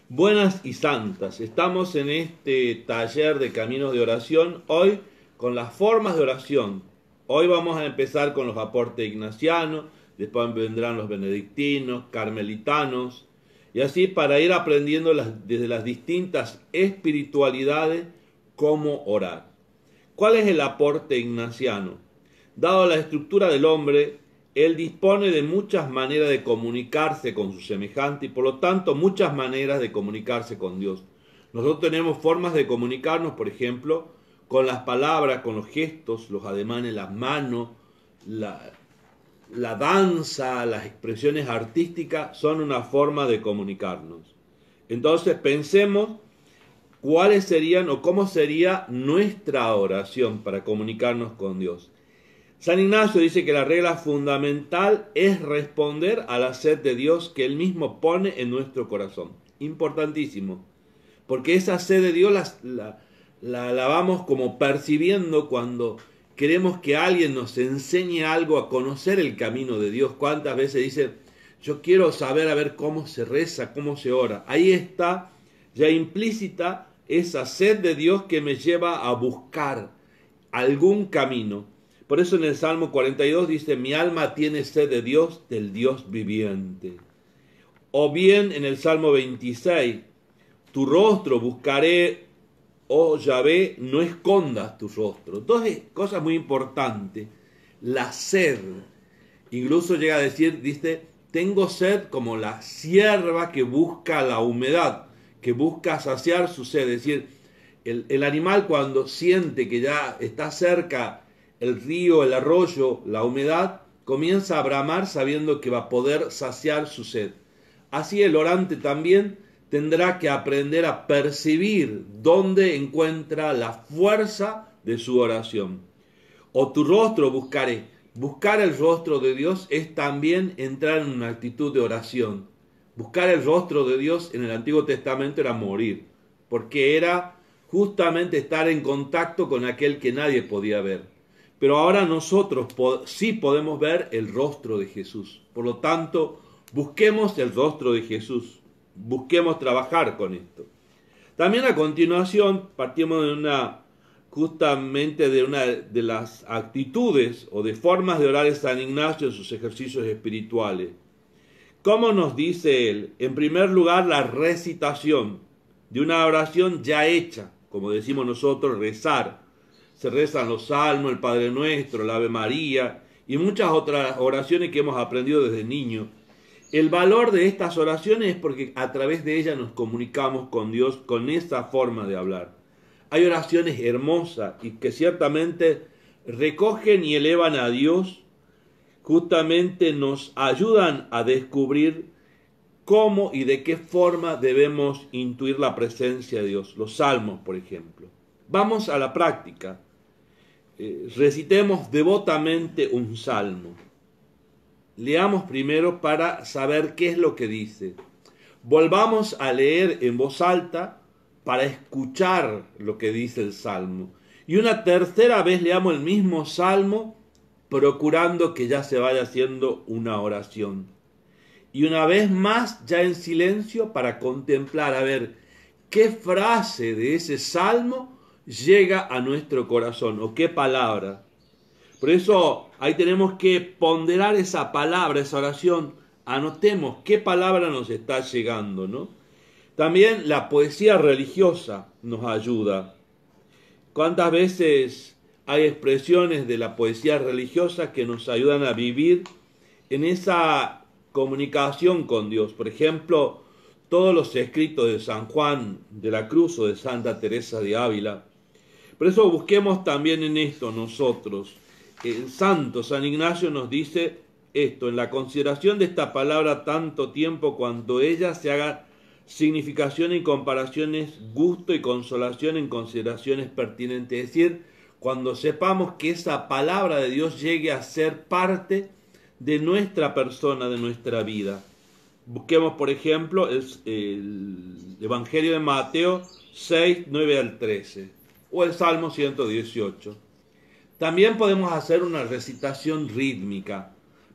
Buenas y santas, estamos en este taller de caminos de oración, hoy con las formas de oración. Hoy vamos a empezar con los aportes ignacianos, después vendrán los benedictinos, carmelitanos, y así para ir aprendiendo desde las distintas espiritualidades cómo orar. ¿Cuál es el aporte ignaciano? Dado la estructura del hombre, él dispone de muchas maneras de comunicarse con su semejante y por lo tanto muchas maneras de comunicarse con Dios. Nosotros tenemos formas de comunicarnos, por ejemplo, con las palabras, con los gestos, los ademanes, las manos, la danza, las expresiones artísticas son una forma de comunicarnos. Entonces pensemos cuáles serían o cómo sería nuestra oración para comunicarnos con Dios. San Ignacio dice que la regla fundamental es responder a la sed de Dios que Él mismo pone en nuestro corazón. Importantísimo, porque esa sed de Dios la vamos como percibiendo cuando queremos que alguien nos enseñe algo, a conocer el camino de Dios. ¿Cuántas veces dice, yo quiero saber a ver cómo se reza, cómo se ora? Ahí está ya implícita esa sed de Dios que me lleva a buscar algún camino. Por eso en el Salmo 42 dice, mi alma tiene sed de Dios, del Dios viviente. O bien en el Salmo 26, tu rostro buscaré, oh Yahvé, no escondas tu rostro. Dos cosas muy importantes. La sed. Incluso llega a decir, dice, tengo sed como la cierva que busca la humedad, que busca saciar su sed. Es decir, el animal cuando siente que ya está cerca el río, el arroyo, la humedad, comienza a bramar sabiendo que va a poder saciar su sed. Así el orante también tendrá que aprender a percibir dónde encuentra la fuerza de su oración. O tu rostro buscaré. Buscar el rostro de Dios es también entrar en una actitud de oración. Buscar el rostro de Dios en el Antiguo Testamento era morir, porque era justamente estar en contacto con aquel que nadie podía ver. Pero ahora nosotros sí podemos ver el rostro de Jesús. Por lo tanto, busquemos el rostro de Jesús. Busquemos trabajar con esto. También a continuación partimos justamente de una de las actitudes o de formas de orar de San Ignacio en sus ejercicios espirituales. ¿Cómo nos dice él? En primer lugar, la recitación de una oración ya hecha, como decimos nosotros, rezar. Se rezan los salmos, el Padre Nuestro, el Ave María y muchas otras oraciones que hemos aprendido desde niño. El valor de estas oraciones es porque a través de ellas nos comunicamos con Dios con esa forma de hablar. Hay oraciones hermosas y que ciertamente recogen y elevan a Dios, justamente nos ayudan a descubrir cómo y de qué forma debemos intuir la presencia de Dios. Los salmos, por ejemplo. Vamos a la práctica. Recitemos devotamente un salmo. Leamos primero para saber qué es lo que dice. Volvamos a leer en voz alta para escuchar lo que dice el salmo. Y una tercera vez leamos el mismo salmo procurando que ya se vaya haciendo una oración. Y una vez más ya en silencio para contemplar a ver qué frase de ese salmo llega a nuestro corazón, o qué palabra. Por eso ahí tenemos que ponderar esa palabra, esa oración. Anotemos qué palabra nos está llegando, ¿no? También la poesía religiosa nos ayuda. ¿Cuántas veces hay expresiones de la poesía religiosa que nos ayudan a vivir en esa comunicación con Dios? Por ejemplo, todos los escritos de San Juan de la Cruz o de Santa Teresa de Ávila. Por eso busquemos también en esto nosotros. El santo San Ignacio nos dice esto, en la consideración de esta palabra tanto tiempo cuanto ella se haga significación y comparaciones, gusto y consolación en consideraciones pertinentes. Es decir, cuando sepamos que esa palabra de Dios llegue a ser parte de nuestra persona, de nuestra vida. Busquemos, por ejemplo, el Evangelio de Mateo 6, 9 al 13. O el Salmo 118. También podemos hacer una recitación rítmica,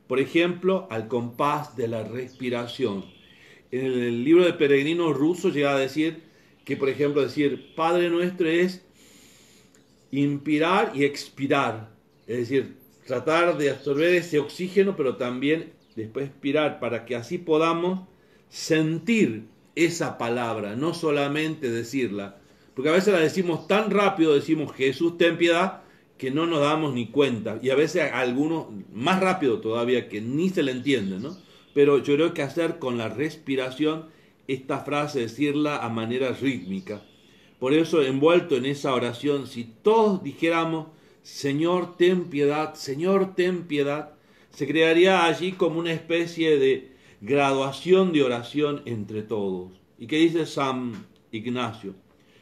por ejemplo, al compás de la respiración. En el libro de Peregrino ruso llega a decir que, por ejemplo, decir Padre Nuestro es inspirar y expirar. Es decir, tratar de absorber ese oxígeno, pero también después expirar, para que así podamos sentir esa palabra, no solamente decirla. Porque a veces la decimos tan rápido, decimos Jesús ten piedad, que no nos damos ni cuenta. Y a veces a algunos más rápido todavía, que ni se le entiende, ¿no? Pero yo creo que hacer con la respiración esta frase, decirla a manera rítmica. Por eso, envuelto en esa oración, si todos dijéramos Señor ten piedad, Señor ten piedad, se crearía allí como una especie de graduación de oración entre todos. ¿Y qué dice San Ignacio?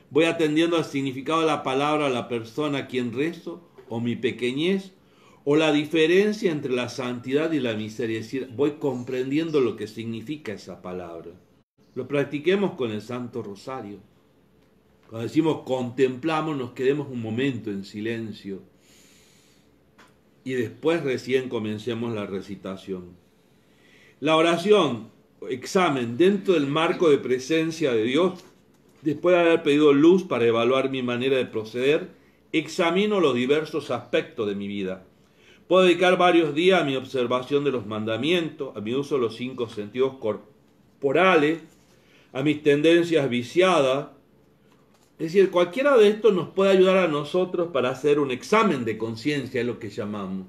Voy atendiendo al significado de la palabra a la persona a quien rezo, o mi pequeñez, o la diferencia entre la santidad y la miseria. Es decir, voy comprendiendo lo que significa esa palabra. Lo practiquemos con el Santo Rosario. Cuando decimos contemplamos, nos quedemos un momento en silencio y después recién comencemos la recitación. La oración, examen dentro del marco de presencia de Dios, después de haber pedido luz para evaluar mi manera de proceder, examino los diversos aspectos de mi vida. Puedo dedicar varios días a mi observación de los mandamientos, a mi uso de los 5 sentidos corporales, a mis tendencias viciadas. Es decir, cualquiera de estos nos puede ayudar a nosotros para hacer un examen de conciencia, es lo que llamamos.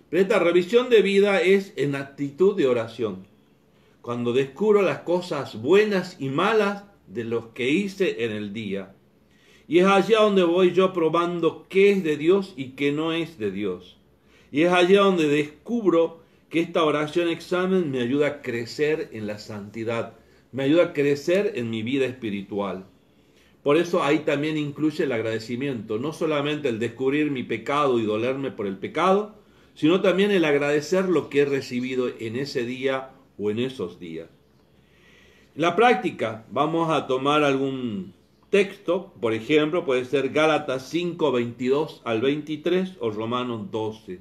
Pero esta revisión de vida es en actitud de oración. Cuando descubro las cosas buenas y malas de los que hice en el día. Y es allá donde voy yo probando qué es de Dios y qué no es de Dios. Y es allá donde descubro que esta oración examen me ayuda a crecer en la santidad, me ayuda a crecer en mi vida espiritual. Por eso ahí también incluye el agradecimiento, no solamente el descubrir mi pecado y dolerme por el pecado, sino también el agradecer lo que he recibido en ese día o en esos días. En la práctica vamos a tomar algún texto, por ejemplo, puede ser Gálatas 5, 22 al 23 o Romanos 12,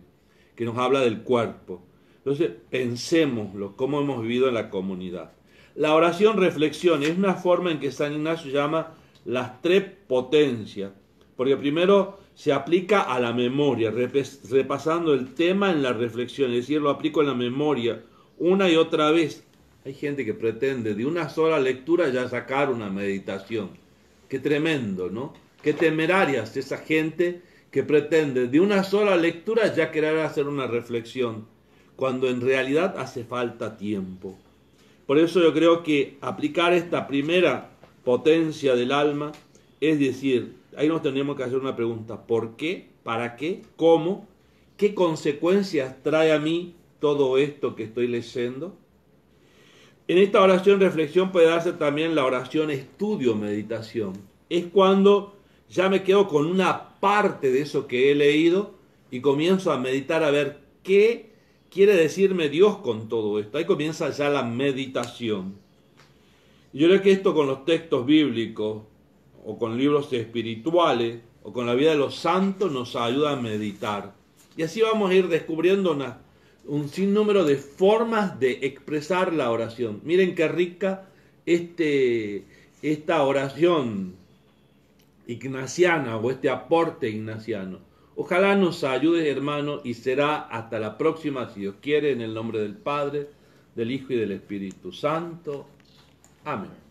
que nos habla del cuerpo. Entonces, pensémoslo, cómo hemos vivido en la comunidad. La oración reflexión es una forma en que San Ignacio llama las 3 potencias, porque primero se aplica a la memoria, repasando el tema en la reflexión, es decir, lo aplico en la memoria una y otra vez. Hay gente que pretende de una sola lectura ya sacar una meditación. Qué tremendo, ¿no? Qué temeraria es esa gente que pretende de una sola lectura ya querer hacer una reflexión, cuando en realidad hace falta tiempo. Por eso yo creo que aplicar esta primera potencia del alma, es decir, ahí nos tenemos que hacer una pregunta: ¿por qué? ¿Para qué? ¿Cómo? ¿Qué consecuencias trae a mí todo esto que estoy leyendo? En esta oración reflexión puede darse también la oración estudio meditación. Es cuando ya me quedo con una parte de eso que he leído y comienzo a meditar a ver qué quiere decirme Dios con todo esto. Ahí comienza ya la meditación. Yo creo que esto con los textos bíblicos o con libros espirituales o con la vida de los santos nos ayuda a meditar. Y así vamos a ir descubriendo un sinnúmero de formas de expresar la oración. Miren qué rica esta oración ignaciana o este aporte ignaciano. Ojalá nos ayude, hermano, y será hasta la próxima, si Dios quiere, en el nombre del Padre, del Hijo y del Espíritu Santo. Amén.